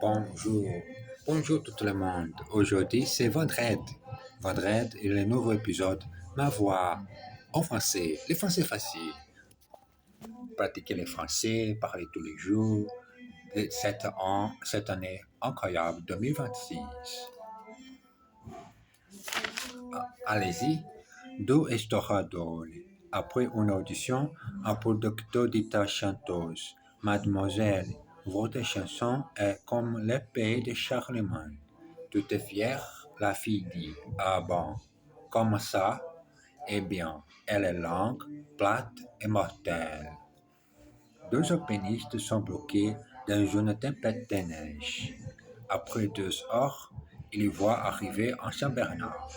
Bonjour, bonjour tout le monde. Aujourd'hui, c'est vendredi. Vendredi et le nouveau épisode Ma voix en français. Le français facile. Pratiquer le français, parler tous les jours. De cette année incroyable 2026. Allez-y. Do estora dole. Après une audition, un producteur dit à chanteuse, Mademoiselle, votre chanson est comme l'épée de Charlemagne. Tout est fier, la fille dit. Ah bon, comme ça? Eh bien, elle est longue, plate et mortelle. Deux alpinistes sont bloqués dans une tempête de neige. Après 2 heures, ils voient arriver un Saint-Bernard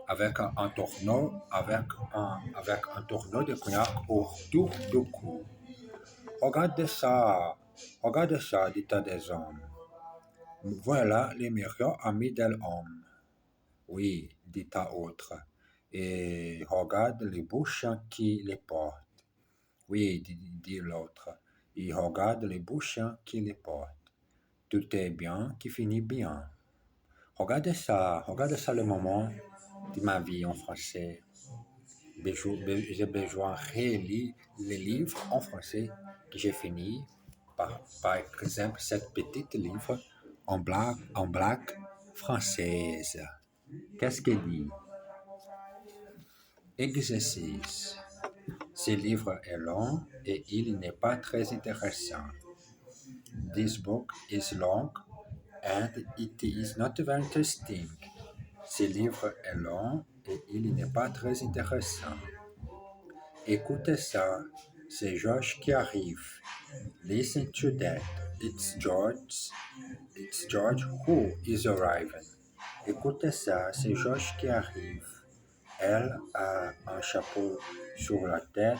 avec un tourneau, avec un tourneau de cognac autour du cou. Regardez ça, dit un des hommes. Voilà les meilleurs amis de l'homme. Oui, dit un autre. Et regarde les bouchons qui les portent. Oui, dit l'autre. Et regarde les bouchons qui les portent. Tout est bien qui finit bien. Regardez ça le moment de ma vie en français. J'ai besoin de relire les livres en français que j'ai fini. Par exemple, cette petite livre en blague française. Qu'est-ce qu'il dit? Exercice. Ce livre est long et il n'est pas très intéressant. This book is long and it is not very interesting. Ce livre est long et il n'est pas très intéressant. Écoutez ça, c'est George qui arrive. Listen to that. It's George who is arriving. Écoutez ça, c'est George qui arrive. Elle a un chapeau sur la tête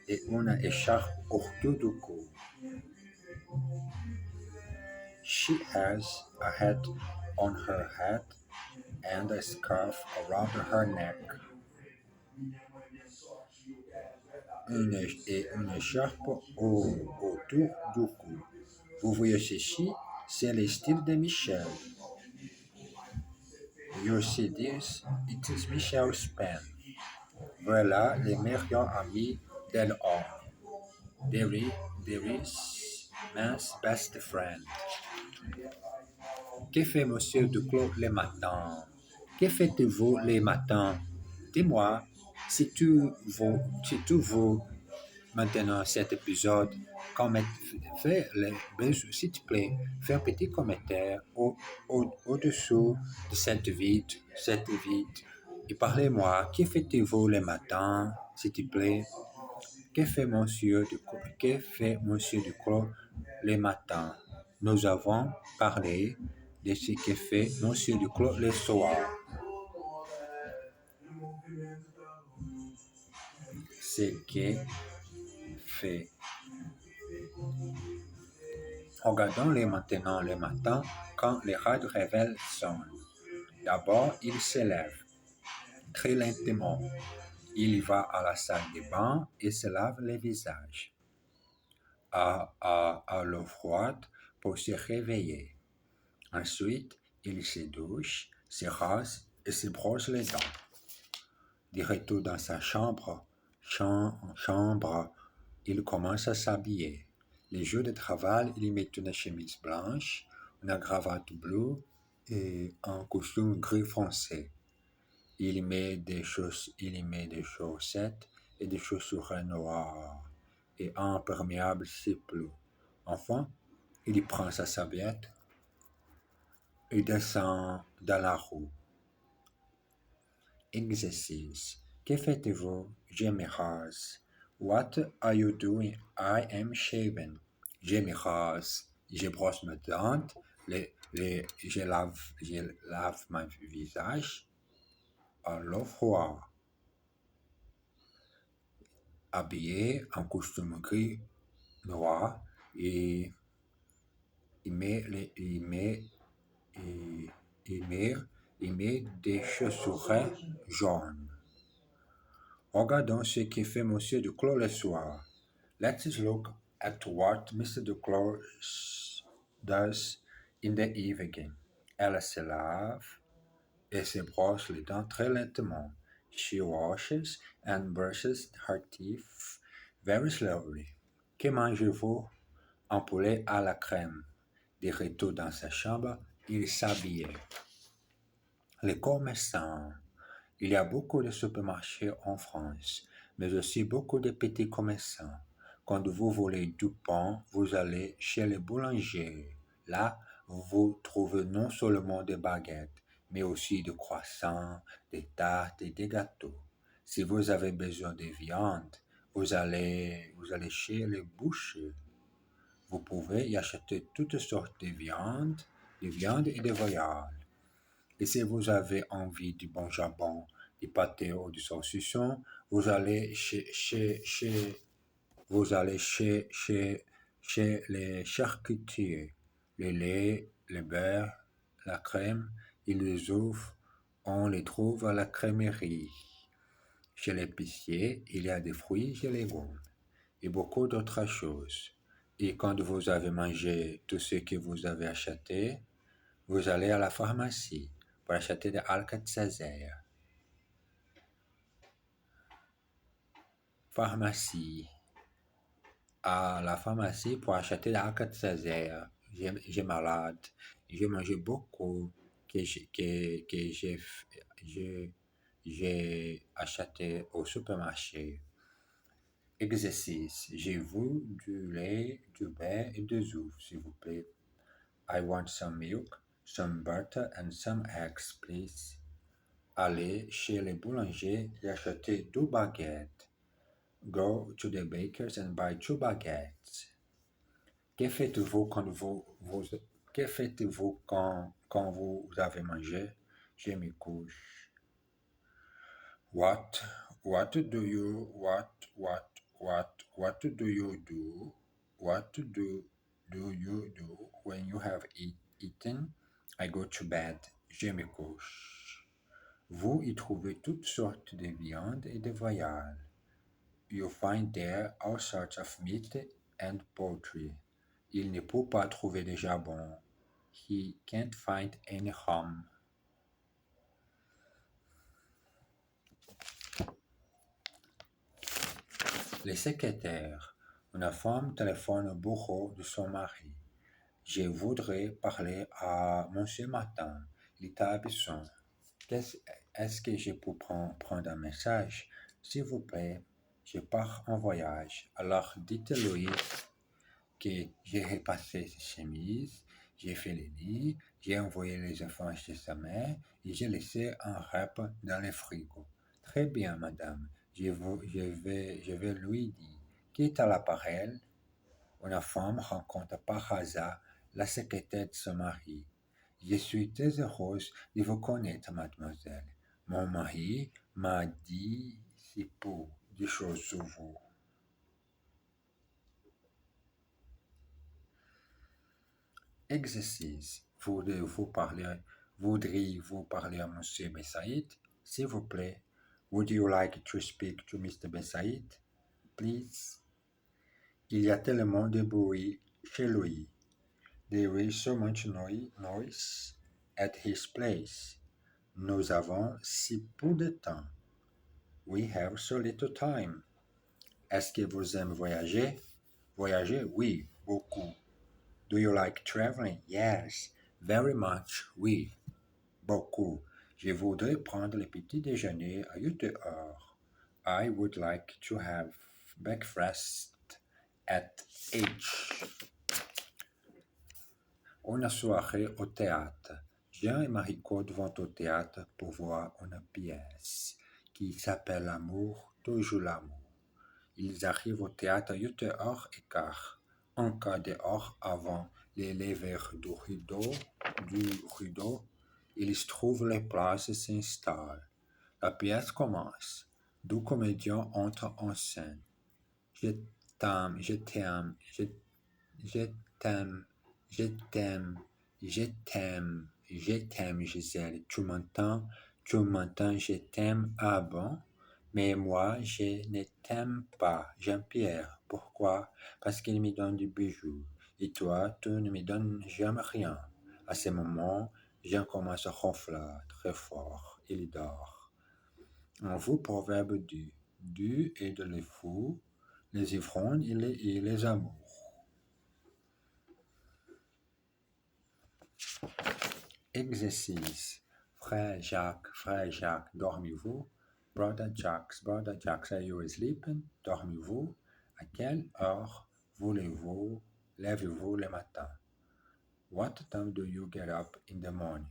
et une écharpe autour du cou. She has a hat on her head and a scarf around her neck. Une écharpe autour du cou. Vous voyez ceci, c'est le style de Michel. You see this, it is Michel's pen. Voilà les meilleurs amis d'elle ont. There is man's best friend. Que fait Monsieur Duclos le matin? Que faites-vous les matins? Dis-moi, si tu veux maintenant cet épisode, s'il te plaît, fais un petit commentaire au-dessous de cette vidéo, et parlez-moi, que faites-vous le matin, s'il te plaît? Que fait Monsieur Duclos le matin? Nous avons parlé de ce que fait Monsieur Duclos le soir. Ce que fait. Regardons-les maintenant le matin quand les radios réveil sonnent. D'abord, il se lève très lentement. Il va à la salle de bain et se lave le visage à l'eau froide pour se réveiller. Ensuite, il se douche, se rase et se brosse les dents. De retour dans sa chambre, il commence à s'habiller. Les jours de travail, il met une chemise blanche, une cravate bleue et un costume gris foncé. Il met des chaussettes et des chaussures noires et un imperméable si bleu. Enfin, il prend sa serviette et descend dans la rue. Exercice. Que faites-vous? Je me rase. What are you doing? I am shaving. Je me rase. Je brosse mes dents. Je lave mon visage à l'eau froide. Habillé en costume gris noir et il met des chaussures jaunes. Regardons ce que fait Monsieur Duclos le soir. Let's look at what Mr. Duclos does In the evening, elle se lave et se brosse les dents très lentement. She washes and brushes her teeth very slowly. Que mangez-vous? Un poulet à la crème. De retour dans sa chambre, il s'habillait. Les commerçants. Il y a beaucoup de supermarchés en France, mais aussi beaucoup de petits commerçants. Quand vous voulez du pain, vous allez chez le boulanger. Là, vous trouvez non seulement des baguettes, mais aussi des croissants, des tartes et des gâteaux. Si vous avez besoin de viande, vous allez chez le boucher. Vous pouvez y acheter toutes sortes de viande et de voyage. Et si vous avez envie du bon jambon, du pâté ou du saucisson, vous allez chez les charcutiers. Le lait, le beurre, la crème et les œufs, on les trouve à la crèmerie. Chez l'épicier, il y a des fruits et légumes et beaucoup d'autres choses. Et quand vous avez mangé tout ce que vous avez acheté, vous allez à la pharmacie pour acheter des Alka-Seltzer. Pharmacie. À la pharmacie pour acheter des Alka-Seltzer. J'ai malade. J'ai mangé beaucoup que j'ai acheté au supermarché. Exercice. J'ai vu du lait, du beurre et des œufs, s'il vous plaît. I want some milk, some butter and some eggs, please. Allez chez le boulanger et acheter 2 baguettes. Go to the baker's and buy 2 baguettes. Que faites-vous quand vous avez mangé? Je me couche. What what do you what do you do? What do you do when you have eaten? I go to bed. Je me couche. Vous y trouvez toutes sortes de viandes et de voyelles. You find there all sorts of meat and poultry. Il ne peut pas trouver de jambon. He can't find any ham. Les secrétaires. Une femme téléphone au bureau de son mari. Je voudrais parler à monsieur Martin. Il est absent. Est-ce que je peux prendre un message? S'il vous plaît, je pars en voyage. Alors dites-lui que j'ai repassé ses chemises, j'ai fait le lit, j'ai envoyé les enfants chez sa mère et j'ai laissé un repas dans le frigo. Très bien, madame. Je vais lui dire. Qui est à l'appareil? Une femme rencontre par hasard la secrétaire de son mari. Je suis très heureuse de vous connaître, mademoiselle. Mon mari m'a dit si peu de choses sur vous. Exercice. Voudriez-vous parler à Monsieur Bessaïd? S'il vous plaît. Would you like to speak to Mr. Bessaïd? Please. Il y a tellement de bruit chez lui. There is so much noise at his place. Nous avons si peu de temps. We have so little time. Est-ce que vous aimez voyager? Voyager? Oui, beaucoup. Do you like traveling? Yes, very much. Oui, beaucoup. Je voudrais prendre le petit déjeuner à 8 heures. I would like to have breakfast at 8. Une soirée au théâtre. Jean et Marie-Claude vont au théâtre pour voir une pièce qui s'appelle L'amour, toujours l'amour. Ils arrivent au théâtre à 8h15. Un quart d'heure avant les lever du rideau, ils trouvent les places et s'installent. La pièce commence. 2 comédiens entrent en scène. Je t'aime, je t'aime, je t'aime, je t'aime, je t'aime, je t'aime, Gisèle. Tu m'entends, je t'aime. Ah bon? Mais moi, je ne t'aime pas, Jean-Pierre. Pourquoi? Parce qu'il me donne du bijou. Et toi, tu ne me donnes jamais rien. À ce moment, Jean commence à ronfler très fort. Il dort. Un vieux proverbe dit, Dieu aide les fous, les ivrognes et les amours. Exercice. Frère Jacques, dormez-vous? Brother Jack, are you sleeping? Dormez-vous? À quelle heure voulez-vous levez-vous le matin? What time do you get up in the morning?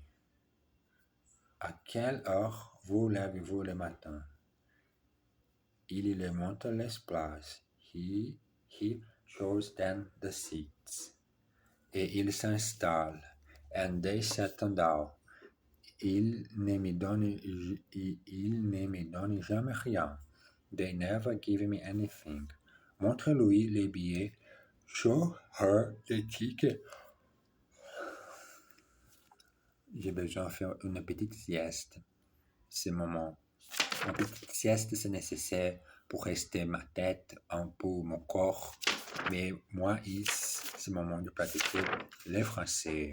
À quelle heure vous levez-vous le matin? Il monte les places. He shows them the seats. Et il s'installe. And they settle down. Il ne me donne jamais rien. They never give me anything. Montre-lui les billets. Show her the ticket. J'ai besoin de faire une petite sieste. Ce moment. Une petite sieste, c'est nécessaire pour rester ma tête, un peu mon corps. Mais moi, c'est le moment de pratiquer le français.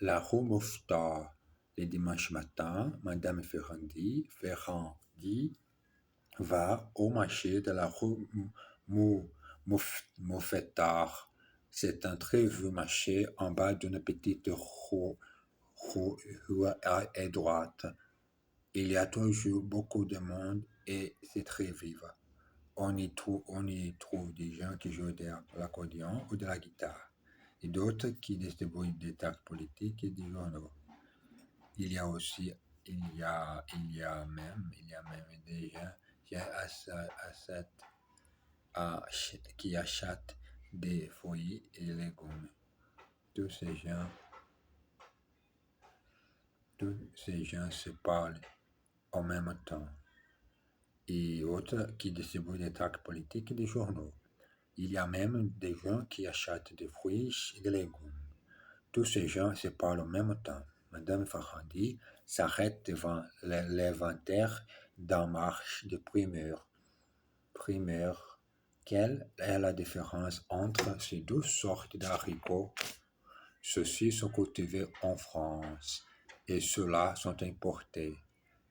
La rue Mouffetard. Le dimanche matin, Madame Ferrandi va au marché de la rue Mouffetard. C'est un très vieux marché en bas d'une petite rue à droite. Il y a toujours beaucoup de monde et c'est très vif. On y trouve des gens qui jouent de l'accordéon ou de la guitare et d'autres qui distribuent des tracts politiques et des journaux. Il y a même des gens qui achètent des fruits et des légumes. Tous ces gens se parlent en même temps. Et autres qui distribuent des tracts politiques et des journaux. Il y a même des gens qui achètent des fruits et des légumes. Tous ces gens se parlent en même temps. Madame Farhandi s'arrête devant l'inventaire d'en marche de primeur. Quelle est la différence entre ces deux sortes d'haricots? Ceux-ci sont cultivés en France et ceux-là sont importés.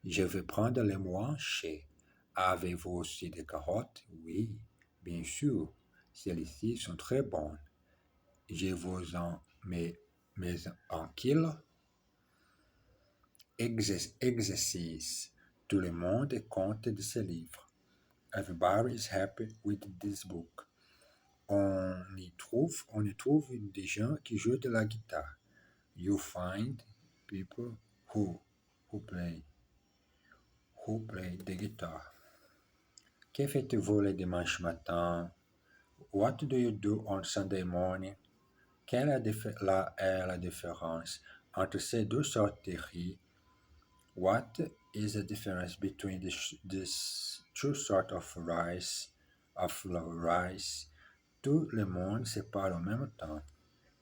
Je vais prendre les mois-chers. Avez-vous aussi des carottes? Oui, bien sûr. Celles-ci sont très bonnes. Je vous en mets un kilo. Exercice. Tout le monde est content de ce livre. Everybody is happy with this book. On y trouve des gens qui jouent de la guitare. You find people who play the guitar. Que faites-vous le dimanche matin? What do you do on Sunday morning? Quelle est la différence entre ces deux sortes de riz? What is the difference between these two sorts of rice? Tout le monde se parle en même temps.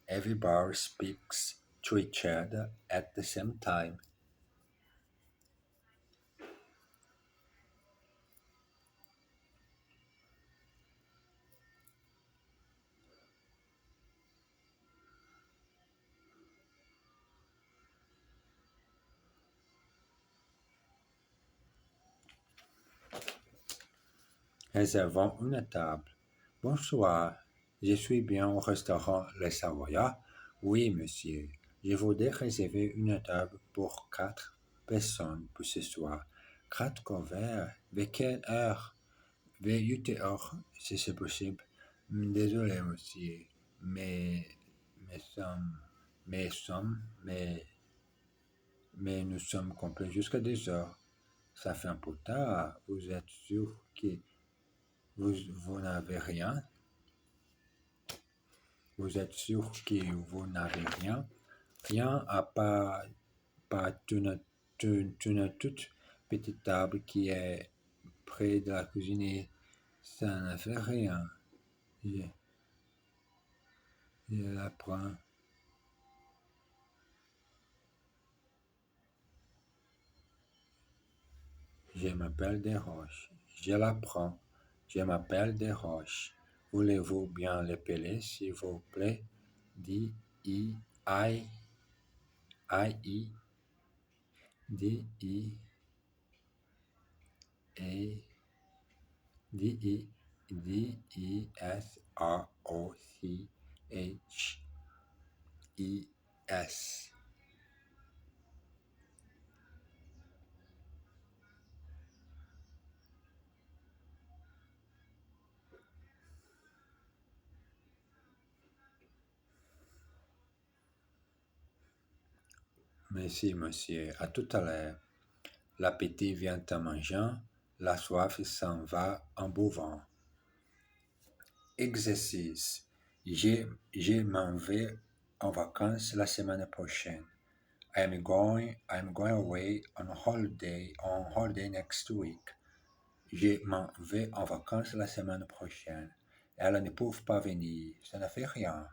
Everybody speaks to each other at the same time. Réservons une table. Bonsoir, je suis bien au restaurant Le Savoyard. Oui, monsieur. Je voudrais réserver une table pour 4 personnes pour ce soir. 4 couverts. Vers quelle heure? Vers 8 heures, si c'est possible. Désolé, monsieur, mais, mais, mais nous sommes complets jusqu'à 2 heures. Ça fait un peu tard. Vous êtes sûr que vous n'avez rien? Vous êtes sûr que vous n'avez rien? Rien à part une toute petite table qui est près de la cuisine et ça ne fait rien. Je la prends. Je m'appelle Desroches. Je la prends. Je m'appelle Desroches. Voulez-vous bien l'appeler, s'il vous plaît? Dit I, I, D, I, A, D, I, D, I, S, R, O, C, H, I, S. Merci, monsieur. À tout à l'heure. L'appétit vient en mangeant, la soif s'en va en buvant. Exercice. Je m'en vais en vacances la semaine prochaine. I'm going away on holiday next week. Je m'en vais en vacances la semaine prochaine. Elles ne peuvent pas venir. Ça ne fait rien.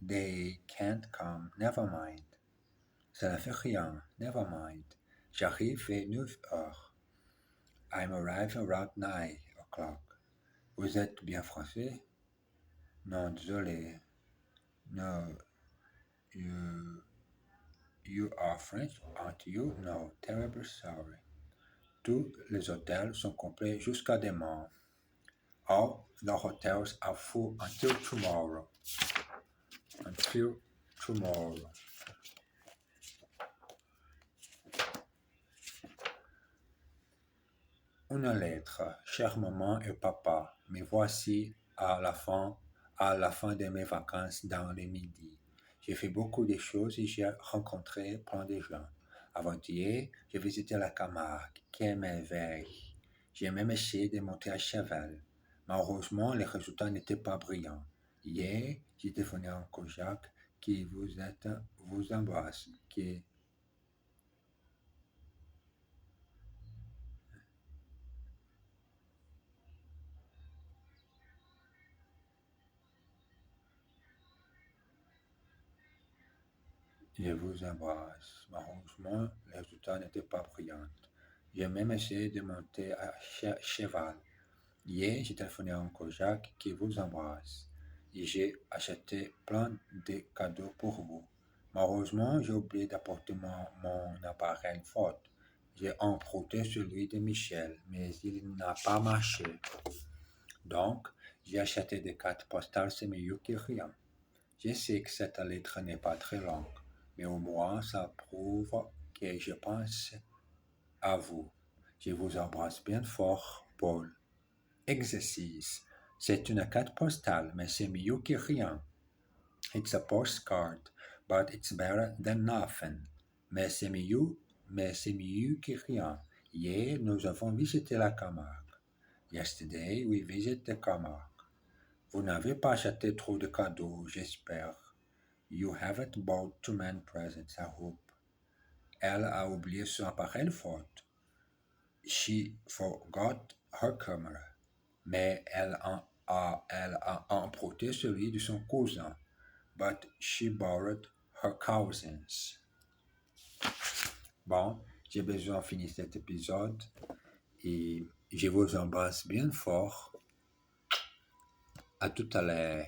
They can't come. Never mind. Ça ne fait rien. Never mind. J'arrive vers 9 heures. I'm arriving around 9 o'clock. Vous êtes bien français? Non, désolé. No, you are French, aren't you? No, terribly sorry. Tous les hôtels sont complets jusqu'à demain. All the hotels are full until tomorrow. Until tomorrow. Une lettre. Chère maman et papa, me voici à la fin de mes vacances dans le midi. J'ai fait beaucoup de choses et j'ai rencontré plein de gens. Avant-hier, j'ai visité la Camargue. Quelle merveille! J'ai même essayé de monter à cheval. Malheureusement, les résultats n'étaient pas brillants. Hier, j'ai téléphoné à un Kojak qui vous embrasse, qui Je vous embrasse. Malheureusement, les résultats n'étaient pas brillants. J'ai même essayé de monter à cheval. Hier, j'ai téléphoné à un Kojak qui vous embrasse. Et j'ai acheté plein de cadeaux pour vous. Malheureusement, j'ai oublié d'apporter mon appareil photo. J'ai emprunté celui de Michel, mais il n'a pas marché. Donc, j'ai acheté des cartes postales, c'est mieux que rien. Je sais que cette lettre n'est pas très longue, mais au moins ça prouve que je pense à vous. Je vous embrasse bien fort, Paul. Exercice. C'est une carte postale, mais c'est mieux que rien. It's a postcard, but it's better than nothing. Mais c'est mieux que rien. Hier, nous avons visité la Camargue. Yesterday, we visited the Camargue. Vous n'avez pas acheté trop de cadeaux, j'espère. You haven't bought too many presents, I hope. Elle a oublié son appareil photo. She forgot her camera. Mais elle a emprunté celui de son cousin. But she borrowed her cousin's. Bon, j'ai besoin de finir cet épisode et je vous embrasse bien fort. À tout à l'heure.